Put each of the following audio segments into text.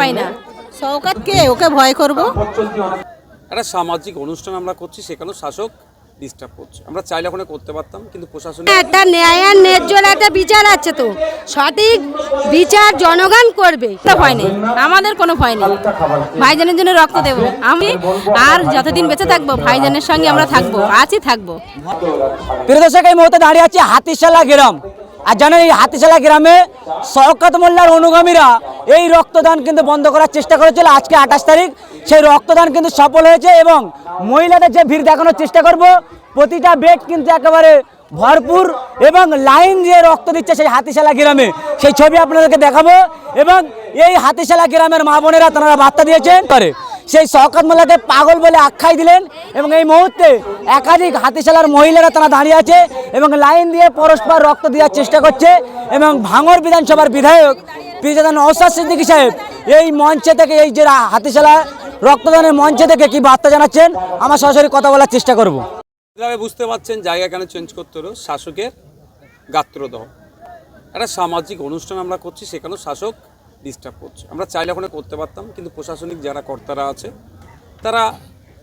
পাই না। শওকতকে ওকে ভয় করব। একটা সামাজিক অনুষ্ঠান আমরা করছি, সেখানেও শাসক ডিস্টার্ব করছে। আমরা চাইলে ওখানে করতে পারতাম, কিন্তু প্রশাসন একটা ন্যায় আর ন্যায্যর একটা বিচার আছে, তো সঠিক বিচার জনগণ করবে। ভয় নেই, আমাদের কোনো ভয় নেই। ভাইজানের জন্য রক্ত দেব আমি, আর যতদিন বেঁচে থাকবো ভাইজানের সঙ্গে আমরা থাকবো, আছি থাকবো। প্রিয় দর্শক, এই মুহূর্তে দাঁড়িয়ে আছি হাতিশালা গ্রাম। আর জানেন, এই হাতিশালা গ্রামে শওকত মোল্লার অনুগামীরা এই রক্তদান কিন্তু বন্ধ করার চেষ্টা করেছিল। আজকে 28 তারিখ, সেই রক্তদান কিন্তু সফল হয়েছে এবং মহিলাদের যে ভিড় দেখানোর চেষ্টা করব, প্রতিটা বেড কিন্তু একেবারে ভরপুর এবং লাইন দিয়ে রক্ত দিচ্ছে সেই হাতিশালা গ্রামে। সেই ছবি আপনাদেরকে দেখাবো এবং এই হাতিশালা গ্রামের মা বোনেরা তারা বার্তা দিয়েছেন করে সেই শওকত মোল্লাকে পাগল বলে আখ্যাই দিলেন। এবং এই মুহূর্তে একাধিক হাতিশালার মহিলারা তারা দাঁড়িয়ে আছে এবং লাইন দিয়ে পরস্পর রক্ত দেওয়ার চেষ্টা করছে। এবং ভাঙড় বিধানসভার বিধায়ক পীরজাদা নওশাদ সিদ্দিকী সাহেব এই মঞ্চে থেকে, এই যে হাতিশালা রক্তদানের মঞ্চে থেকে কি বার্তা জানাচ্ছেন, আমার সরাসরি কথা বলার চেষ্টা করব। বুঝতে পারছেন জায়গা কেন চেঞ্জ করতে হলো, শাসকের গাত্রদাহ। একটা সামাজিক অনুষ্ঠান আমরা করছি, সেখানেও শাসক ডিস্টার্ব করছে। আমরা চাইলে ওখানে করতে পারতাম, কিন্তু প্রশাসনিক যারা কর্তারা আছে তারা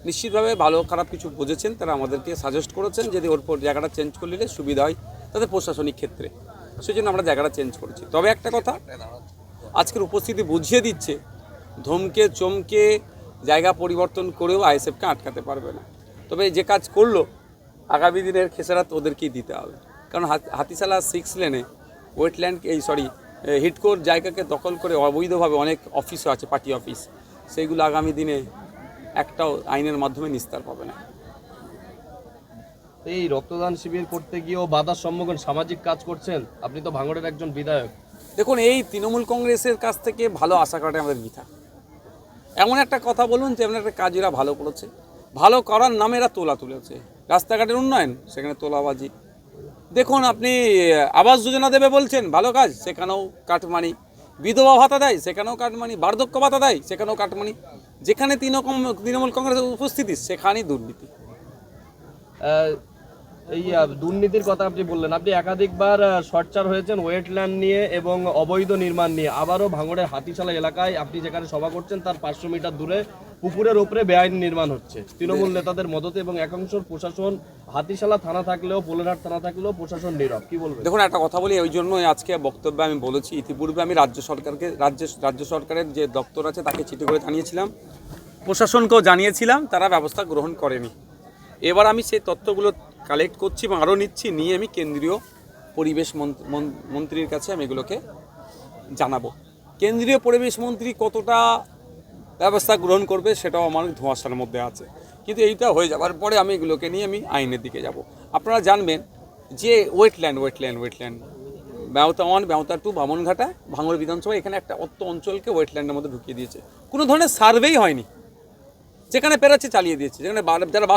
নিশ্চিতভাবে ভালো খারাপ কিছু বুঝেছেন, তারা আমাদেরকে সাজেস্ট করেছেন যদি ওর পর জায়গাটা চেঞ্জ করলে সুবিধা হয় তাদের প্রশাসনিক ক্ষেত্রে, সেই জন্য আমরা জায়গাটা চেঞ্জ করেছি। তবে একটা কথা, আজকের উপস্থিতি বুঝিয়ে দিচ্ছে ধমকে চমকে জায়গা পরিবর্তন করেও আইএসএফকে আটকাতে পারবে না। তবে যে কাজ করলো আগামী দিনের খেসারাত ওদেরকেই দিতে হবে, কারণ হাতিশালা 6 লেনে ওয়েটল্যান্ড হিডকোর জায়গাকে দখল করে অবৈধভাবে অনেক অফিসও আছে, পার্টি অফিস, সেইগুলো আগামী দিনে একটাও আইনের মাধ্যমে নিস্তার পাবে না। এই রক্তদান শিবির করতে গিয়েও বাধার সম্মুখীন, সামাজিক কাজ করছেন আপনি, তো ভাঙড়ের একজন বিধায়ক। দেখুন, এই তৃণমূল কংগ্রেসের কাছ থেকে ভালো আশা করাটাই আমাদের বৃথা। এমন একটা কথা বলুন যে এমন একটা কাজ এরা ভালো করেছে, ভালো করার নামে এরা তোলা তুলেছে। রাস্তাঘাটের উন্নয়ন, সেখানে তোলাবাজি। দেখুন, আপনি আবাস যোজনা দেবে বলছেন, ভালো কাজ, সেখানেও কাটমানি। বিধবা ভাতা দেয়, সেখানেও কাটমানি। বার্ধক্য ভাতা দেয়, সেখানেও কাটমানি। যেখানে তৃণমূল কংগ্রেসের উপস্থিতি, সেখানেই দুর্নীতি। এই দুর্নীতির কথা আপনি বললেন, আপনি একাধিকবার সরচার হয়েছেন ওয়েটল্যান্ড নিয়ে এবং অবৈধ নির্মাণ নিয়ে। আবারও ভাঙড়ের হাতিশালা এলাকায় আপনি যেখানে সভা করছেন তার 500 মিটার দূরে পুকুরের ওপরে বেআইনি নির্মাণ হচ্ছে তৃণমূল নেতাদের মদতে, এবং একাংশ প্রশাসন, হাতিশালা থানা থাকলেও পোলেরহাট থানা থাকলেও প্রশাসন নীরব। কি বলবেন? দেখুন, একটা কথা বলি, ওই জন্যই আজকে বক্তব্যে আমি বলেছি, ইতিপূর্বে আমি রাজ্য সরকারের যে দপ্তর আছে তাকে চিঠি করে জানিয়েছিলাম, প্রশাসনকেও জানিয়েছিলাম, তারা ব্যবস্থা গ্রহণ করেনি। এবার আমি সেই তথ্যগুলো কালেক্ট করছি এবং আরও নিচ্ছি, নিয়ে আমি কেন্দ্রীয় পরিবেশ মন্ত্রীর কাছে আমি এগুলোকে জানাবো। কেন্দ্রীয় পরিবেশ মন্ত্রী কতটা ব্যবস্থা গ্রহণ করবে সেটাও আমার ধোঁয়াশার মধ্যে আছে, কিন্তু এইটা হয়ে যাওয়ার পরে আমি এগুলোকে নিয়ে আমি আইনের দিকে যাব। আপনারা জানবেন যে ওয়েটল্যান্ড ব্যবতা 1, ব্যবতা 2, বামনঘাটা, ভাঙড় বিধানসভা, এখানে একটা অঞ্চলকে ওয়েটল্যান্ডের মধ্যে ঢুকিয়ে দিয়েছে। কোনো ধরনের সার্ভেই হয়নি, যেখানে পেরাচ্ছে চালিয়ে দিয়েছে। যেখানে যারা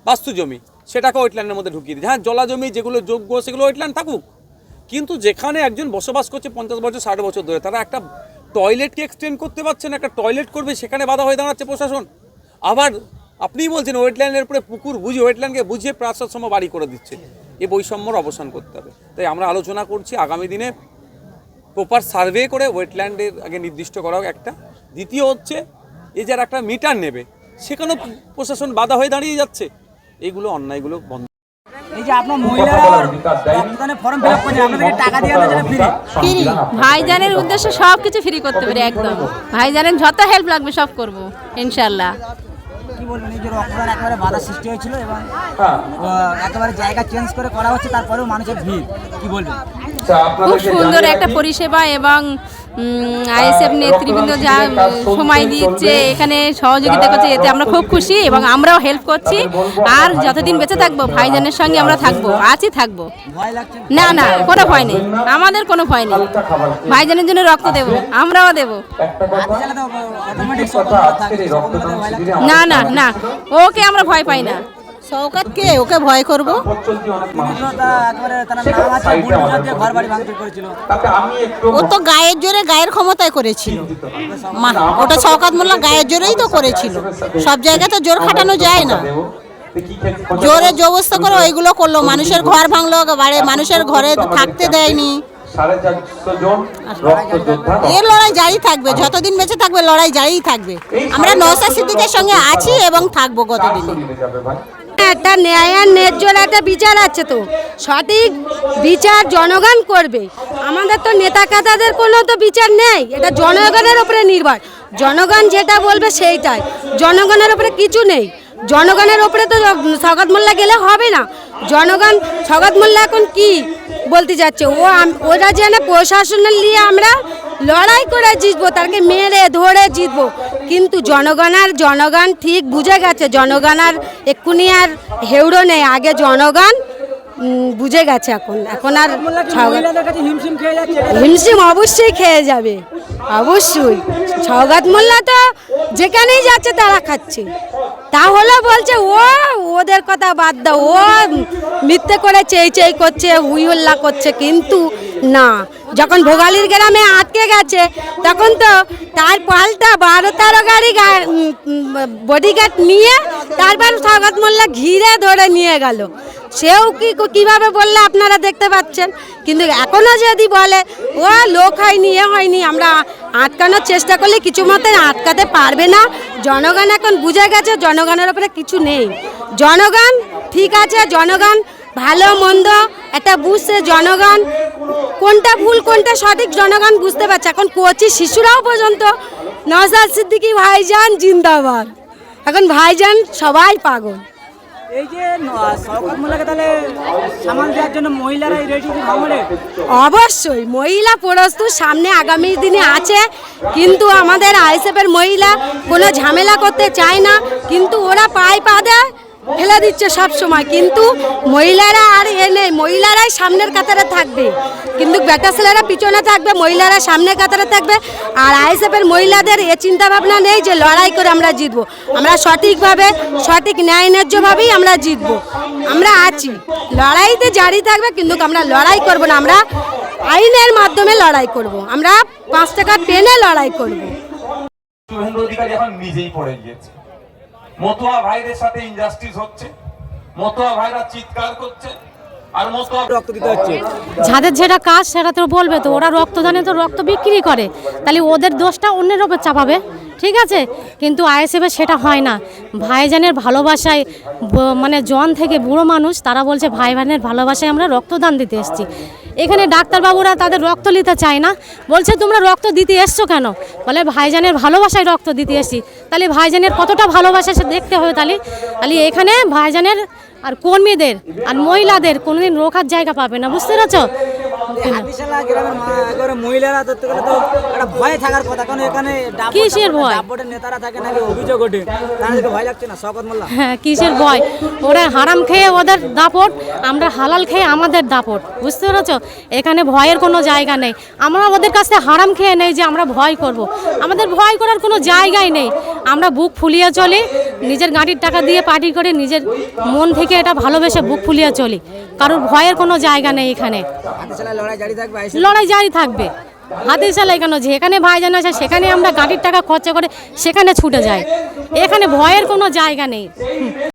বাস্তু জমি, সেটাকে ওয়েটল্যান্ডের মধ্যে ঢুকিয়ে দিয়েছে। হ্যাঁ, জলা জমি যেগুলো যোগ্য সেগুলো ওয়েটল্যান্ড থাকুক, কিন্তু যেখানে একজন বসবাস করছে 50 বছর 60 বছর ধরে, তারা একটা টয়লেটকে এক্সটেন্ড করতে পারছে না, একটা টয়লেট করবে সেখানে বাধা হয়ে দাঁড়াচ্ছে প্রশাসন। আবার আপনিই বলছেন ওয়েটল্যান্ডের উপরে পুকুর বুঝিয়ে, ওয়েটল্যান্ডকে বুঝিয়ে প্রাসাদ সম বাড়ি করে দিচ্ছে। এই বৈষম্যর অবসান করতে হবে। তাই আমরা আলোচনা করছি আগামী দিনে প্রপার সার্ভে করে ওয়েটল্যান্ডের আগে নির্দিষ্ট করা হোক একটা। দ্বিতীয় হচ্ছে, এই যারা একটা মিটার নেবে সেখানেও প্রশাসন বাধা হয়ে দাঁড়িয়ে যাচ্ছে। এইগুলো অন্যায়গুলো বন্ধ। এই যে আপনার মহিলারা রক্তদানের ফর্ম ফিল আপ করে আপনাদেরকে টাকা দিয়ে আনা ফ্রি। ভাইজানের উদ্দেশ্যে সব কিছু ফ্রি করতে পারি একদম। ভাইজানের যত হেল্প লাগবে সব করব ইনশাআল্লাহ। কি বলবেন, এই যে রক্তদান একেবারে বাধা সৃষ্টি হয়েছিল এবং একেবারে জায়গা চেঞ্জ করে করা হচ্ছে, তারপরেও মানুষের ভিড়, কি বলবেন? খুব সুন্দর একটা পরিষেবা এবং আইএসএফ নেতৃবৃন্দ যা সময় দিচ্ছে, এখানে সহযোগিতা করছে, এতে আমরা খুব খুশি এবং আমরাও হেল্প করছি। আর যতদিন বেঁচে থাকবো ভাইজানের সঙ্গে আমরা থাকবো, আছি থাকবো। না না, কোনো ভয় নেই, আমাদের কোনো ভয় নেই। ভাইজানের জন্য রক্ত দেব, আমরাও দেব। না না না, ওকে আমরা ভয় পাই না। শওকতকে ওকে ভয় করব। ও তো গায়ের জোরে, গায়ের ক্ষমতায় করেছিল। ওটা শওকত মোল্লা গায়ের জোরেই তো করেছিল। সব জায়গায় তো জোর খাটানো যায় না, জোরে জবরদস্ত করে ওইগুলো করলো। মানুষের ঘর ভাঙলো, মানুষের ঘরে থাকতে দেয়নি, 450 জন রক্ত যোদ্ধা এর লড়াই জারি থাকবে, যতদিন বেঁচে থাকবে লড়াই জারি থাকবে। আমরা নওশাদ সিদ্দিকের সঙ্গে আছি এবং থাকবো কতদিন। যাবে ভাই। একটা ন্যায় আর ন্যায্যর একটা বিচার আছে, তো সঠিক বিচার জনগণ করবে। আমাদের তো নেতা কাতাদের কোনো তো বিচার নেই, এটা জনগণের উপরে নির্ভর। জনগণ যেটা বলবে সেইটাই, জনগণের উপরে কিছু নেই। জনগণের উপরে তো শওকত মোল্লা গেলে হবে না। জনগণ শওকত মোল্লা এখন কি বলতে যাচ্ছে, ওরা যেন প্রশাসনের নিয়ে আমরা লড়াই করে জিতবো, তাকে মেরে ধরে জিতবো। কিন্তু জনগণ ঠিক বুঝে গেছে, জনগণ আর এক্ষুনি আর হেউড়ো নেই, আগে জনগণ বুঝে গেছে। এখন আর হিমশিম অবশ্যই খেয়ে যাবে, অবশ্যই। শওকত মোল্লা তো যেখানেই যাচ্ছে তারা খাচ্ছে, তাহলে বলছে ওদের কথা বাদ দাও, ও মিথ্যে করে চেই করছে, হুই হল্লা করছে। কিন্তু না, যখন ভোগালীর গ্রামে আটকে গেছে তখন তো তার পাল্টা 12-13 গাড়ি বডিগার্ড নিয়ে তারপর শওকত মোল্লা ঘিরে ধরে নিয়ে গেল। সেও কিভাবে বললে আপনারা দেখতে পাচ্ছেন। কিন্তু এখনও যদি বলে ও লোক হয়নি, হয়নি, আমরা আটকানোর চেষ্টা করলে কিছু মতে আটকাতে পারবে না। জনগণ এখন বুঝে গেছে জনগণের উপরে কিছু নেই। জনগণ ঠিক আছে, জনগণ ভালো মন্দ একটা বুঝছে, জনগণ কোনটা ভুল কোনটা সঠিক জনগণ বুঝতে পারছে। এখন কোচি শিশুরাও পর্যন্ত নওশাদ সিদ্দিকী ভাইজান জিন্দাবাদ, এখন ভাইজান সবাই পাগল। এই যে শওকত মোল্লাকে তাহলে সামাল দেওয়ার জন্য মহিলারাই রেডি ভাঙড়ে? অবশ্যই মহিলা প্রস্তুত, সামনে আগামী দিনে আছে। কিন্তু আমাদের আইএসএফের মহিলা কোনো ঝামেলা করতে চায় না, কিন্তু ওরা পায়ে পা দেয়, ফেলে দিচ্ছে সব সময়। কিন্তু মহিলারা আর নেই, মহিলারাই সামনের কাতারে থাকবে, কিন্তু বেটা ছেলেরা পিছনে থাকবে, মহিলারা সামনের কাতারে থাকবে। আর আইএসএফের মহিলাদের এ চিন্তা ভাবনা নেই যে লড়াই করে আমরা জিতবো। আমরা সঠিকভাবে, সঠিক ন্যায় ন্যায্যভাবেই আমরা জিতবো। আমরা আছি, লড়াইতে জারি থাকবে, কিন্তু আমরা লড়াই করব না, আমরা আইনের মাধ্যমে লড়াই করব, আমরা 5 টাকা টেনে লড়াই করব। শুভেন্দু অধিকারী এখন নিজেই পড়ে গিয়েছে। মতুয়া ভাইদের সাথে ইনজাস্টিস হচ্ছে, মতুয়া ভাইরা চিৎকার করছে, আর মতুয়া রক্ত দিতে হচ্ছে। যাদের যেটা কাজ সেটা তো বলবে, তো ওরা রক্তদানে তো রক্ত বিক্রি করে, তাহলে ওদের দোষটা অন্যের ওপর চাপাবে, ঠিক আছে। কিন্তু আইএসএফে সেটা হয় না। ভাইজানের ভালোবাসায় মানে জন থেকে বুড়ো মানুষ তারা বলছে ভাই বোনের ভালোবাসায় আমরা রক্তদান দিতে এসেছি। এখানে ডাক্তারবাবুরা তাদের রক্ত নিতে চায় না, বলছে তোমরা রক্ত দিতে এসছো কেন? বলে ভাইজানের ভালোবাসায় রক্ত দিতে এসেছি। তাহলে ভাইজানের কতটা ভালোবাসা সে দেখতে হবে। তাহলে এখানে ভাইজানের আর কর্মীদের আর মহিলাদের কোনোদিন রোখার জায়গা পাবে না, বুঝতে পেরেছো? হাতিশালা গ্রামের মহিলারা ধরতে গেলে তো একটা ভয় থাকার কথা, কারণ এখানে কিসের ভয়? ডাব্বোটের নেতারা থাকে নাকি অভিযোগ ওঠে, তাদেরকে ভয় লাগছে না শওকত মোল্লা? হ্যাঁ, কিসের ভয়? ওরা হারাম খেয়ে ওদের দাপট, আমরা হালাল খেয়ে আমাদের দাপট, বুঝতে পেরেছো? এখানে ভয়ের কোনো জায়গা নেই। আমরা ওদের কাছ থেকে হারাম খেয়ে নেই যে আমরা ভয় করব, আমাদের ভয় করার কোনো জায়গাই নেই। আমরা বুক ফুলিয়ে চলি, নিজের গাড়ির টাকা দিয়ে পার্টি করে নিজের মন থেকে এটা ভালোবেসে বুক ফুলিয়ে চলি, কারোর ভয়ের কোনো জায়গা নেই এখানে। হাতিশালা লড়াই জারি থাকবে, লড়াই জারি থাকবে। হাতিশালা কেন, যেখানে ভাইজান আছে সেখানে আমরা গাড়ির টাকা খরচা করে সেখানে ছুটে যাই, এখানে ভয়ের কোনো জায়গা নেই।